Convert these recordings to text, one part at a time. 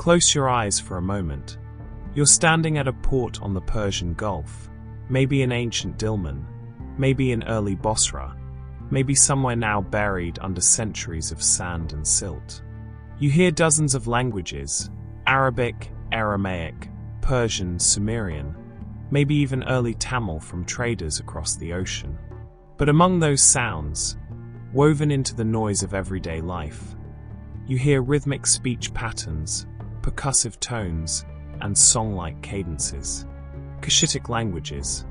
Close your eyes for a moment. You're standing at a port on the Persian Gulf, maybe in ancient Dilmun, maybe in early Bosra, maybe somewhere now buried under centuries of sand and silt. You hear dozens of languages: Arabic, Aramaic, Persian, Sumerian, maybe even early Tamil from traders across the ocean. But among those sounds, woven into the noise of everyday life, you hear rhythmic speech patterns, percussive tones, and song-like cadences. Cushitic languages,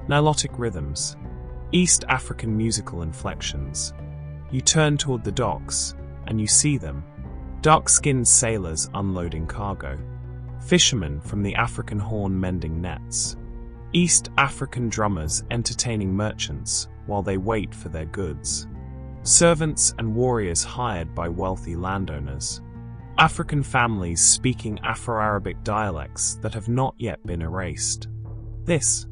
Nilotic rhythms, East African musical inflections. You turn toward the docks, and you see them. Dark-skinned sailors unloading cargo. Fishermen from the African Horn mending nets. East African drummers entertaining merchants while they wait for their goods. Servants and warriors hired by wealthy landowners. African families speaking Afro-Arabic dialects that have not yet been erased. This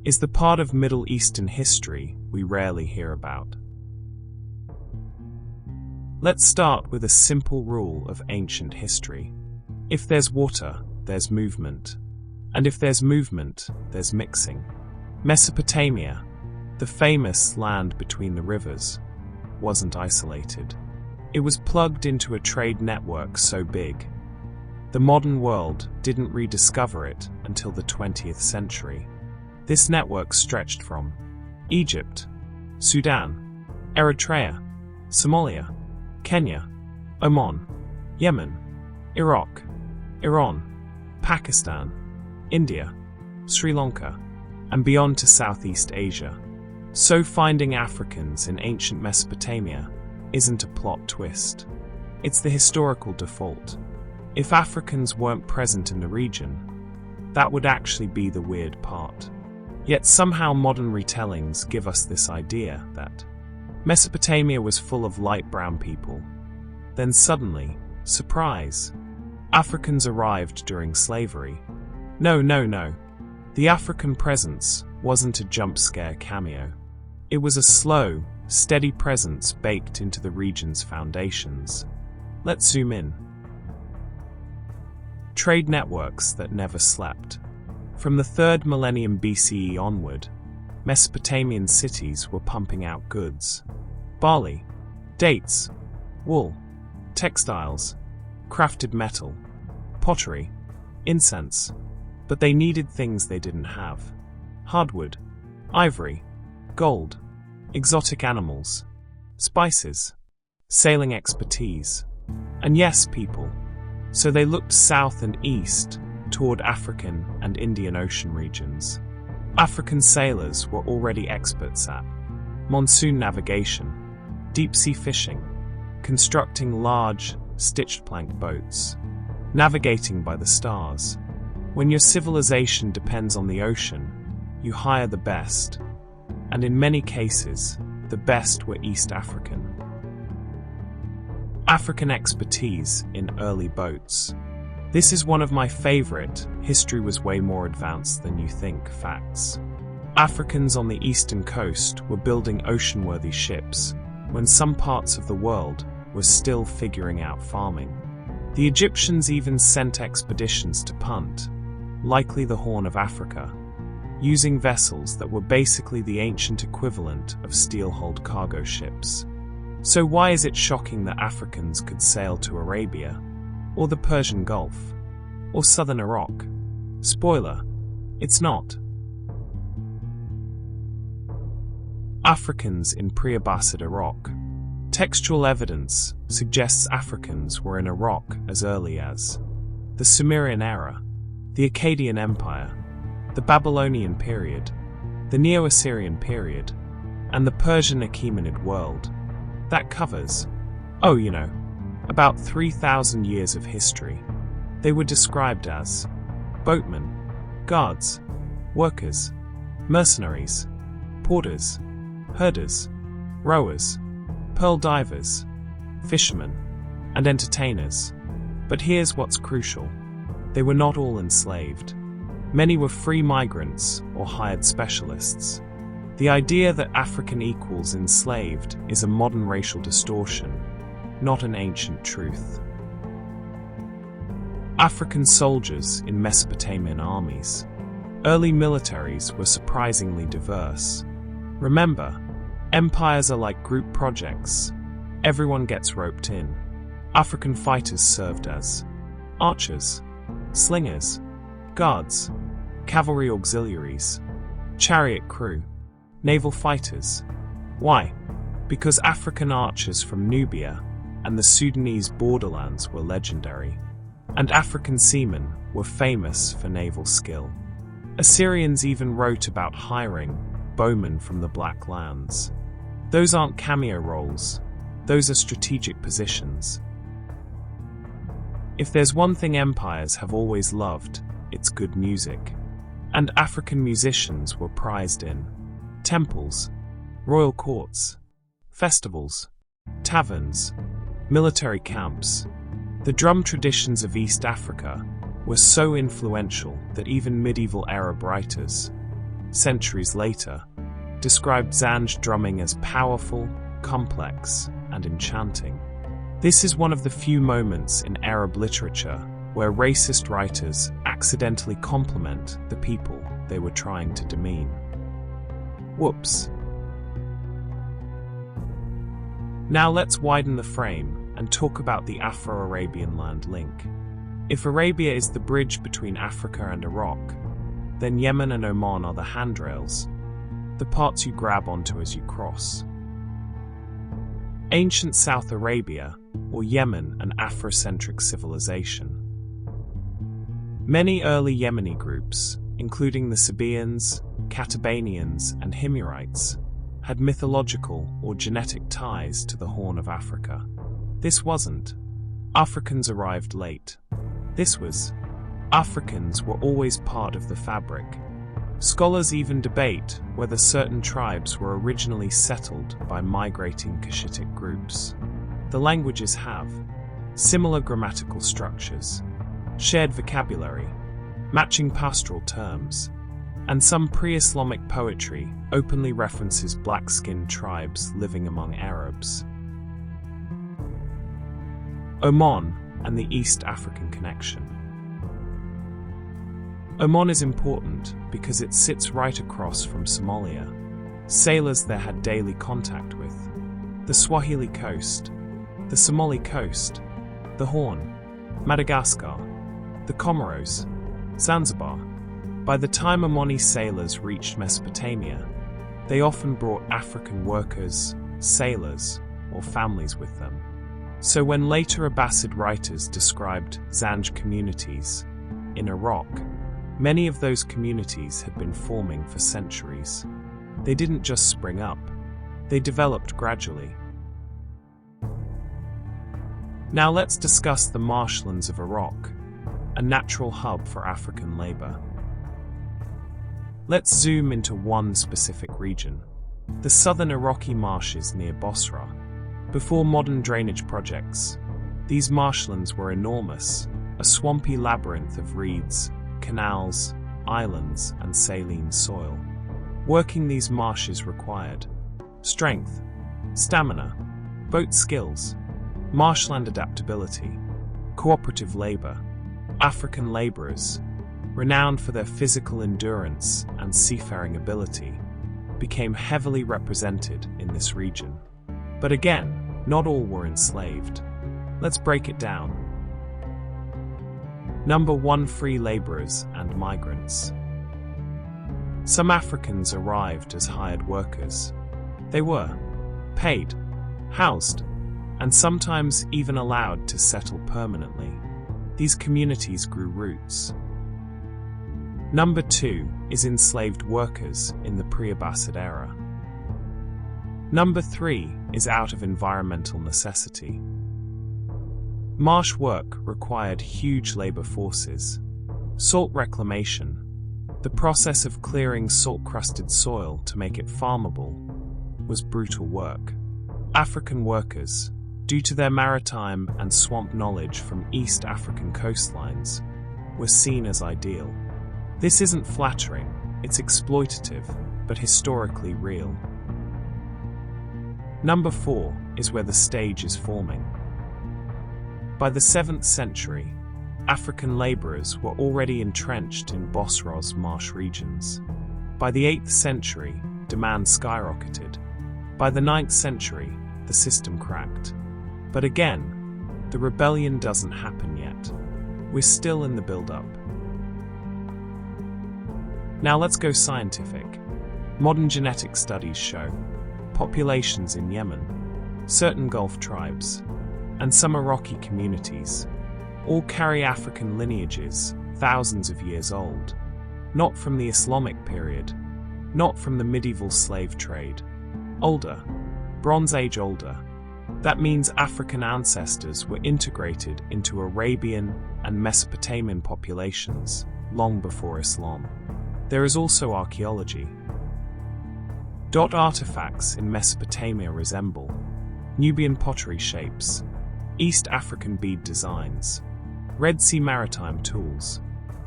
is the part of Middle Eastern history we rarely hear about. Let's start with a simple rule of ancient history. If there's water, there's movement. And if there's movement, there's mixing. Mesopotamia, the famous land between the rivers, wasn't isolated. It was plugged into a trade network so big, the modern world didn't rediscover it until the 20th century. This network stretched from Egypt, Sudan, Eritrea, Somalia, Kenya, Oman, Yemen, Iraq, Iran, Pakistan, India, Sri Lanka, and beyond to Southeast Asia. So finding Africans in ancient Mesopotamia isn't a plot twist. It's the historical default. If Africans weren't present in the region, that would actually be the weird part. Yet somehow modern retellings give us this idea that Mesopotamia was full of light brown people. Then suddenly, surprise, Africans arrived during slavery. No. The African presence wasn't a jump scare cameo. It was a slow, steady presence baked into the region's foundations. Let's zoom in. Trade networks that never slept. From the 3rd millennium BCE onward, Mesopotamian cities were pumping out goods. Barley, dates, wool, textiles, crafted metal, pottery, incense. But they needed things they didn't have. Hardwood, ivory, gold, exotic animals, spices, sailing expertise, and yes, people. So they looked south and east toward African and Indian Ocean regions. African sailors were already experts at monsoon navigation, deep-sea fishing, constructing large, stitched plank boats, navigating by the stars. When your civilization depends on the ocean, you hire the best, and in many cases, the best were East African. African expertise in early boats. This is one of my favorite, history was way more advanced than you think, facts. Africans on the eastern coast were building ocean-worthy ships, when some parts of the world were still figuring out farming. The Egyptians even sent expeditions to Punt, likely the Horn of Africa, using vessels that were basically the ancient equivalent of steel-hulled cargo ships. So why is it shocking that Africans could sail to Arabia, or the Persian Gulf, or southern Iraq? Spoiler, it's not. Africans in pre-Abbasid Iraq. Textual evidence suggests Africans were in Iraq as early as the Sumerian era, the Akkadian Empire, the Babylonian period, the Neo-Assyrian period, and the Persian Achaemenid world. That covers, about 3,000 years of history. They were described as boatmen, guards, workers, mercenaries, porters, herders, rowers, pearl divers, fishermen, and entertainers. But here's what's crucial. They were not all enslaved. Many were free migrants or hired specialists. The idea that African equals enslaved is a modern racial distortion, not an ancient truth. African soldiers in Mesopotamian armies. Early militaries were surprisingly diverse. Remember, empires are like group projects. Everyone gets roped in. African fighters served as archers, slingers, guards, cavalry auxiliaries, chariot crew, naval fighters. Why? Because African archers from Nubia and the Sudanese borderlands were legendary, and African seamen were famous for naval skill. Assyrians even wrote about hiring bowmen from the Black Lands. Those aren't cameo roles, those are strategic positions. If there's one thing empires have always loved, it's good music. And African musicians were prized in temples, royal courts, festivals, taverns, military camps. The drum traditions of East Africa were so influential that even medieval Arab writers, centuries later, described Zanj drumming as powerful, complex, and enchanting. This is one of the few moments in Arab literature where racist writers accidentally compliment the people they were trying to demean. Whoops. Now let's widen the frame and talk about the Afro-Arabian land link. If Arabia is the bridge between Africa and Iraq, then Yemen and Oman are the handrails, the parts you grab onto as you cross. Ancient South Arabia, or Yemen, an Afrocentric civilization. Many early Yemeni groups, including the Sabaeans, Katabanians, and Himyarites, had mythological or genetic ties to the Horn of Africa. This wasn't Africans arrived late. This was Africans were always part of the fabric. Scholars even debate whether certain tribes were originally settled by migrating Cushitic groups. The languages have similar grammatical structures, shared vocabulary, matching pastoral terms, and some pre-Islamic poetry openly references black-skinned tribes living among Arabs. Oman and the East African connection. Oman is important because it sits right across from Somalia. Sailors there had daily contact with the Swahili coast, the Somali coast, the Horn, Madagascar, the Comoros, Zanzibar. By the time Omani sailors reached Mesopotamia, they often brought African workers, sailors, or families with them. So when later Abbasid writers described Zanj communities in Iraq, many of those communities had been forming for centuries. They didn't just spring up, they developed gradually. Now let's discuss the marshlands of Iraq, a natural hub for African labor. Let's zoom into one specific region, the southern Iraqi marshes near Bosra. Before modern drainage projects, these marshlands were enormous, a swampy labyrinth of reeds, canals, islands, and saline soil. Working these marshes required strength, stamina, boat skills, marshland adaptability, cooperative labor. African laborers, renowned for their physical endurance and seafaring ability, became heavily represented in this region. But again, not all were enslaved. Let's break it down. Number 1. Free laborers and migrants. Some Africans arrived as hired workers. They were paid, housed, and sometimes even allowed to settle permanently. These communities grew roots. Number 2 is enslaved workers in the pre-Abbasid era. Number 3 is out of environmental necessity. Marsh work required huge labor forces. Salt reclamation, the process of clearing salt-crusted soil to make it farmable, was brutal work. African workers, due to their maritime and swamp knowledge from East African coastlines, were seen as ideal. This isn't flattering, it's exploitative, but historically real. Number 4 is where the stage is forming. By the 7th century, African laborers were already entrenched in Bosra's marsh regions. By the 8th century, demand skyrocketed. By the 9th century, the system cracked. But again, the rebellion doesn't happen yet. We're still in the build-up. Now let's go scientific. Modern genetic studies show populations in Yemen, certain Gulf tribes, and some Iraqi communities all carry African lineages thousands of years old. Not from the Islamic period, not from the medieval slave trade. Older, Bronze Age older. That means African ancestors were integrated into Arabian and Mesopotamian populations long before Islam. There is also archaeology. Artifacts in Mesopotamia resemble Nubian pottery shapes, East African bead designs, Red Sea maritime tools.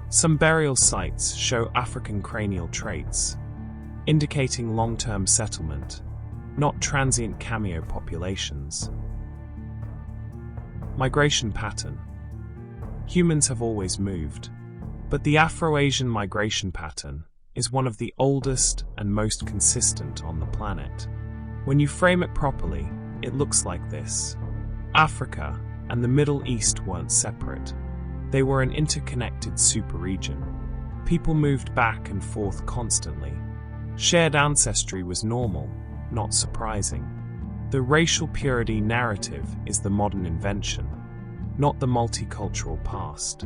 Some burial sites show African cranial traits, indicating long-term settlement, not transient cameo populations. Migration pattern. Humans have always moved, but the Afro-Asian migration pattern is one of the oldest and most consistent on the planet. When you frame it properly, it looks like this. Africa and the Middle East weren't separate. They were an interconnected superregion. People moved back and forth constantly. Shared ancestry was normal, not surprising. The racial purity narrative is the modern invention, not the multicultural past.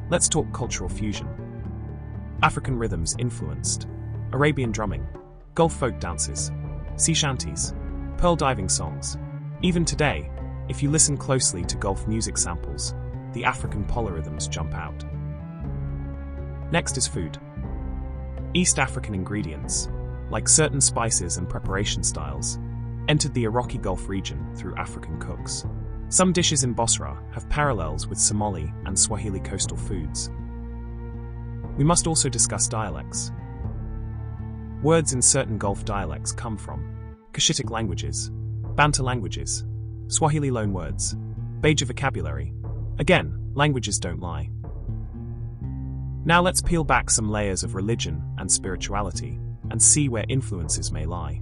Let's talk cultural fusion. African rhythms influenced Arabian drumming, Gulf folk dances, sea shanties, pearl diving songs. Even today, if you listen closely to Gulf music samples, the African polyrhythms jump out. Next is food. East African ingredients, like certain spices and preparation styles, entered the Iraqi Gulf region through African cooks. Some dishes in Bosra have parallels with Somali and Swahili coastal foods. We must also discuss dialects. Words in certain Gulf dialects come from Cushitic languages, Bantu languages, Swahili loanwords, Beja vocabulary. Again, languages don't lie. Now let's peel back some layers of religion and spirituality and see where influences may lie.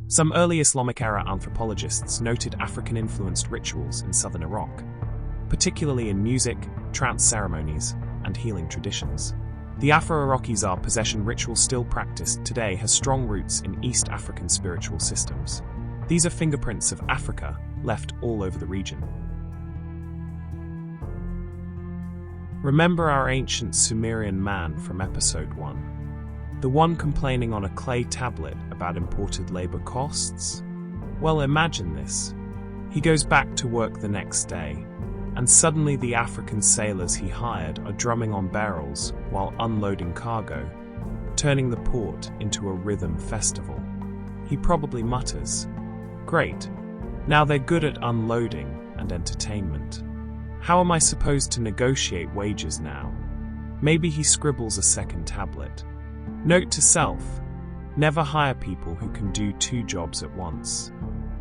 Some early Islamic-era anthropologists noted African-influenced rituals in southern Iraq, particularly in music, trance ceremonies, and healing traditions. The Afro-Iraqi Tsar possession ritual still practiced today has strong roots in East African spiritual systems. These are fingerprints of Africa left all over the region. Remember our ancient Sumerian man from episode 1? The one complaining on a clay tablet about imported labor costs? Well, imagine this. He goes back to work the next day, and suddenly the African sailors he hired are drumming on barrels while unloading cargo, turning the port into a rhythm festival. He probably mutters, "Great, now they're good at unloading and entertainment. How am I supposed to negotiate wages now?" Maybe he scribbles a second tablet. Note to self, never hire people who can do two jobs at once,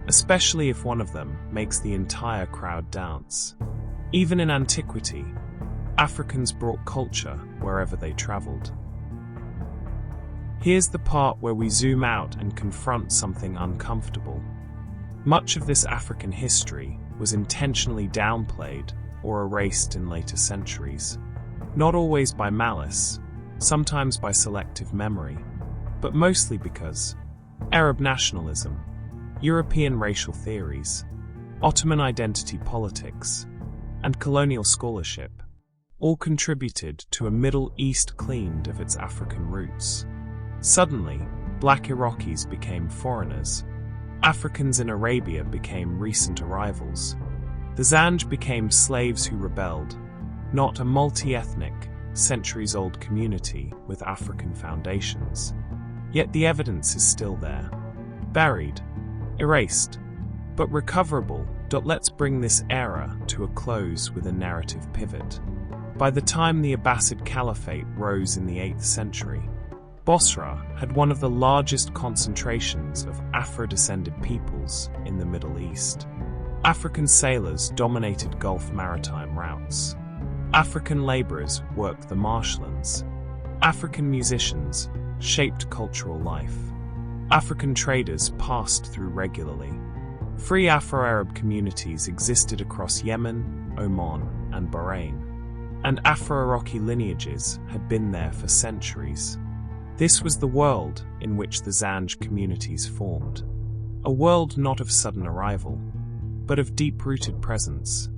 especially if one of them makes the entire crowd dance. Even in antiquity, Africans brought culture wherever they traveled. Here's the part where we zoom out and confront something uncomfortable. Much of this African history was intentionally downplayed or erased in later centuries. Not always by malice, sometimes by selective memory, but mostly because Arab nationalism, European racial theories, Ottoman identity politics, and colonial scholarship all contributed to a Middle East cleaned of its African roots. Suddenly, black Iraqis became foreigners. Africans in Arabia became recent arrivals. The Zanj became slaves who rebelled, not a multi-ethnic, centuries-old community with African foundations. Yet the evidence is still there. Buried, erased, but recoverable. Let's bring this era to a close with a narrative pivot. By the time the Abbasid Caliphate rose in the 8th century, Bosra had one of the largest concentrations of Afro-descended peoples in the Middle East. African sailors dominated Gulf maritime routes. African laborers worked the marshlands. African musicians shaped cultural life. African traders passed through regularly. Free Afro-Arab communities existed across Yemen, Oman, and Bahrain, and Afro-Iraqi lineages had been there for centuries. This was the world in which the Zanj communities formed. A world not of sudden arrival, but of deep-rooted presence.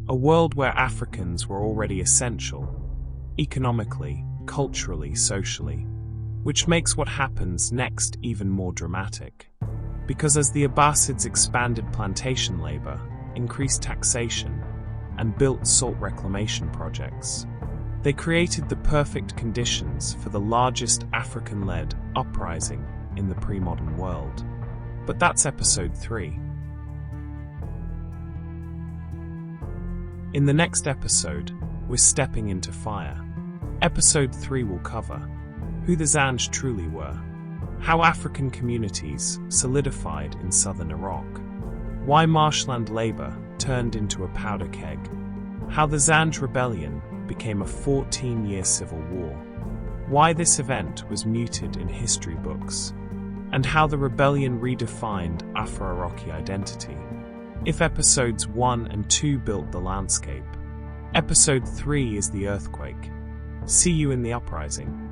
A world where Africans were already essential, economically, culturally, socially, which makes what happens next even more dramatic. Because as the Abbasids expanded plantation labor, increased taxation, and built salt reclamation projects, they created the perfect conditions for the largest African-led uprising in the pre-modern world. But that's episode 3. In the next episode, we're stepping into fire. Episode 3 will cover who the Zanj truly were, how African communities solidified in southern Iraq, why marshland labor turned into a powder keg, how the Zanj rebellion became a 14-year civil war, why this event was muted in history books, and how the rebellion redefined Afro-Iraqi identity. If episodes 1 and 2 built the landscape, episode 3 is the earthquake. See you in the uprising.